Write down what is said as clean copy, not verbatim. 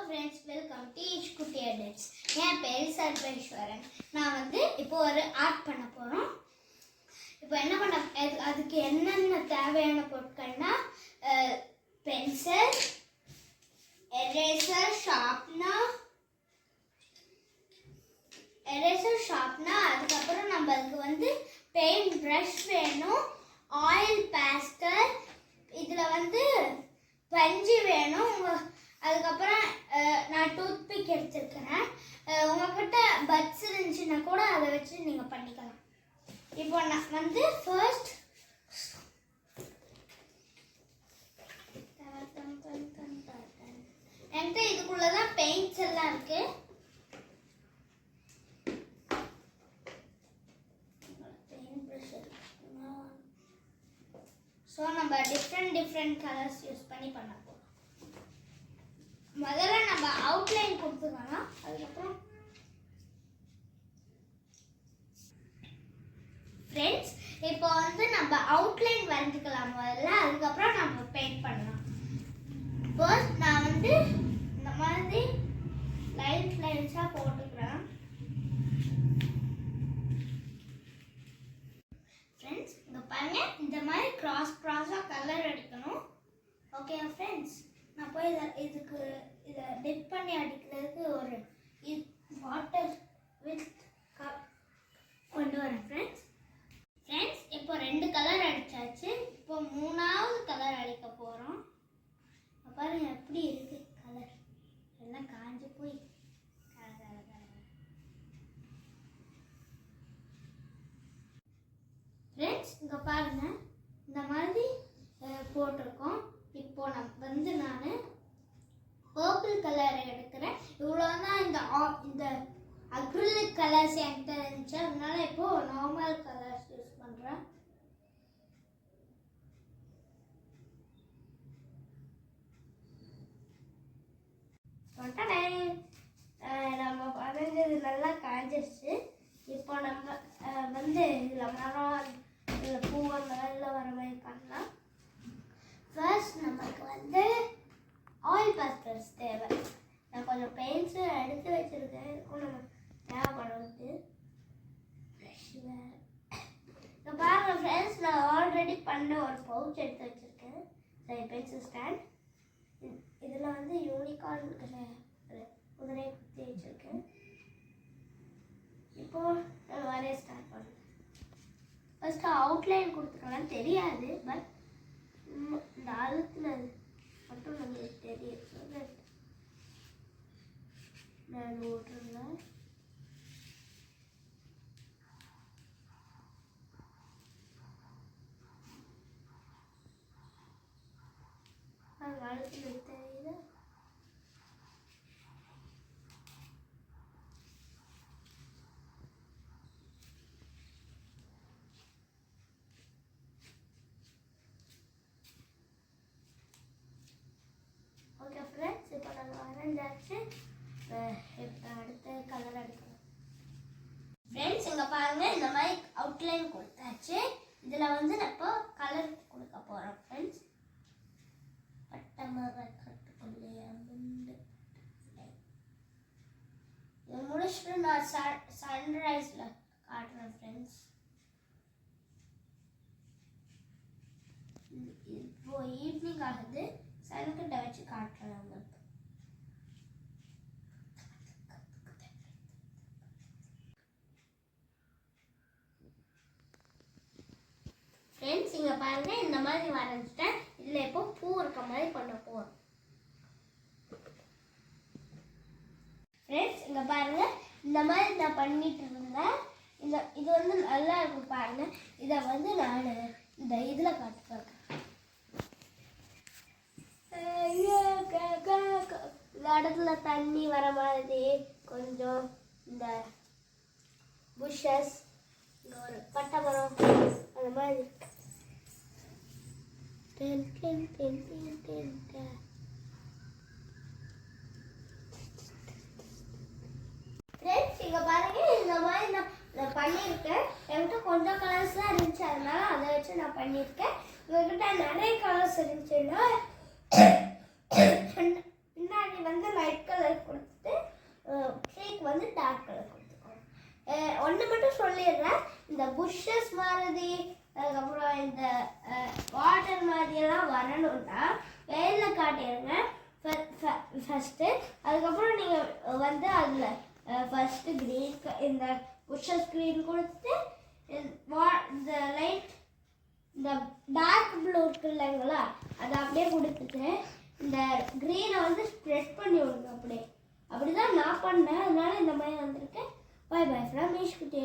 Friends, welcome to குட்டி edits. என் பேர் சர்வேஸ்வரன். நான் இப்போ ஒரு ஆர்ட் பண்ண போகிறோம். இப்போ என்ன பண்ண அதுக்கு என்னென்ன தேவையான பொருட்கள்னா பென்சில், எரேசர், ஷார்ப்னர், அதுக்கப்புறம் நம்மளுக்கு பெயிண்ட் ப்ரஷ் வேணும், ஆயில் பேஸ்டல், இதில் பஞ்சு வேணும். அதுக்கப்புறம் நான் டூத்பிக் எடுத்துருக்கிறேன். உங்கள்கிட்ட பட்ஸ் இருந்துச்சுன்னா கூட அதை வச்சு நீங்கள் பண்ணிக்கலாம். இப்போ நான் ஃபர்ஸ்ட் என்கிட்ட இதுக்குள்ளே தான் பெயிண்ட்ஸ் எல்லாம் இருக்கு. ஸோ நம்ம டிஃப்ரெண்ட் கலர்ஸ் யூஸ் பண்ணி பண்ண போகிறோம். முதல்ல நம்ம அவுட்லைன் கொடுத்துக்கலாம். அதுக்கப்புறம் ஃப்ரெண்ட்ஸ், இப்போ நம்ம அவுட்லைன் வரைஞ்சிக்கலாம் முதல்ல. அதுக்கப்புறம் நம்ம பெயிண்ட் பண்ணலாம். ஃபர்ஸ்ட் நான் இந்த மாதிரி லைன்ஸாக போட்டுக்கிறேன். ஃப்ரெண்ட்ஸ், இங்கே பாருங்க, இந்த மாதிரி கிராஸாக கலர் அடிக்கணும். ஓகே ஃப்ரெண்ட்ஸ், நான் போய் இதை டிப் பண்ணி அடிக்கிறதுக்கு ஒரு வாட்டர் வித் கப் கொண்டு வரேன். ஃப்ரெண்ட்ஸ், இப்போ 2 கலர் அடித்தாச்சு. இப்போ 3ஆவது கலர் அடிக்க போகிறோம். பாருங்க எப்படி இருக்கு கலர் எல்லாம் காஞ்சு போய். ஃப்ரெண்ட்ஸ், இங்கே பாருங்க, இந்த மாதிரி போட்டிருக்கோம். இப்போ நான் பர்பிள் கலர் எடுக்கிறேன். இவ்வளோதான் இந்த அக்ரிலிக் கலர்ஸ் என்கிட்ட இருந்துச்சு. அதனால இப்போ நார்மல் கலர்ஸ் யூஸ் பண்ணுறேன். நம்ம வரைஞ்சது நல்லா காஞ்சிருச்சு. இப்போ நம்ம இதில் மரம், இதில் பூவெல்லாம் வர மாதிரி பண்ணலாம். ஃபர்ஸ்ட் நமக்கு ஆயில் பேஸ்டல்ஸ் தேவை. நான் கொஞ்சம் பெயிண்ட்ஸு எடுத்து வச்சுருக்கேன். நம்ம தேவைப்படுறது இப்போ பாருங்க ஃப்ரெண்ட்ஸ், நான் ஆல்ரெடி பண்ண ஒரு பவுச் எடுத்து வச்சுருக்கேன். Pencil stand. இதில் யூனிகார்ன் குதிரையை குத்தி வச்சுருக்கேன். இப்போது நான் வரைய ஸ்டார்ட் பண்ணுறேன். ஃபஸ்ட்டு அவுட்லைன் கொடுத்துக்கலாம். தெரியாது, பட் இந்த அழுத்தினது மட்டும் நம்மளுக்கு தெரியும். நான் ஓட்டுறேன். அழுத்தினது தெரியுது. ஓகே ஃப்ரெண்ட்ஸ், இப்போ நாங்கள் வரைஞ்சாச்சு. இப்போ அடுத்த கலர் அடிக்கணும். ஃப்ரெண்ட்ஸ், இங்கே பாருங்கள், இந்த மாதிரி அவுட்லைன் கொடுத்தாச்சு. இதில் நான் இப்போ கலர் கொடுக்க போகிறோம். ஃப்ரெண்ட்ஸ், பட்டமர கட்டுக்குள்ளே இதை முடிச்சுட்டு நான் சன்ரைஸில் காட்டுறேன். ஃப்ரெண்ட்ஸ், இப்போ ஈவினிங் ஆகுது. சன்கிட்ட வச்சு காட்டுறேன் உங்களுக்கு. ஃப்ரெண்ட்ஸ், இங்கே பாருங்க, இந்த மாதிரி வரைஞ்சிட்டேன். இதில் இப்போ பூ இருக்க மாதிரி பண்ண போகிறோம். ஃப்ரெண்ட்ஸ், இங்கே பாருங்க, இந்த மாதிரி நான் பண்ணிட்டு இருந்தேன். இது நல்லா இருக்கும் பாருங்க. இதை நான் இந்த இதில் காட்டுறேன். இந்த இடத்துல தண்ணி வர மாதிரி கொஞ்சம் இந்த புஷஸ், இங்கே ஒரு பட்டை மரம் அந்த மாதிரி. ஃப்ரெண்ட்ஸ், இங்கே பாருங்க, இந்த மாதிரி நான் பண்ணியிருக்கேன். என்கிட்ட கொஞ்சம் கலர்ஸ் தான் இருந்துச்சு, அதனால அதை வச்சு நான் பண்ணியிருக்கேன். உங்ககிட்ட நிறைய கலர்ஸ் இருந்துச்சுன்னா பின்னாடி லைட் கலர் புஷ்ஷஸ் மாதிரி அதுக்கப்புறம் இந்த வாட்டர் மாதிரியெல்லாம் வரணும்னா வெயிலில் காட்டிடுங்க ஃபஸ்ட்டு. அதுக்கப்புறம் நீங்கள் வந்து அதில் ஃபஸ்ட்டு க்ரீன் இந்த புஷ்ஷஸ் க்ரீன் கொடுத்துட்டு இந்த லைட் இந்த டார்க் ப்ளூ இருக்கு இல்லைங்களா அதை அப்படியே கொடுத்துட்டு இந்த க்ரீனை வந்து ஸ்ப்ரெட் பண்ணி விடுங்க அப்படியே. அப்படி தான் நான் பண்ணேன், அதனால இந்த மாதிரி வந்திருக்கேன். Bye bye from ஈஷ்குட்டி.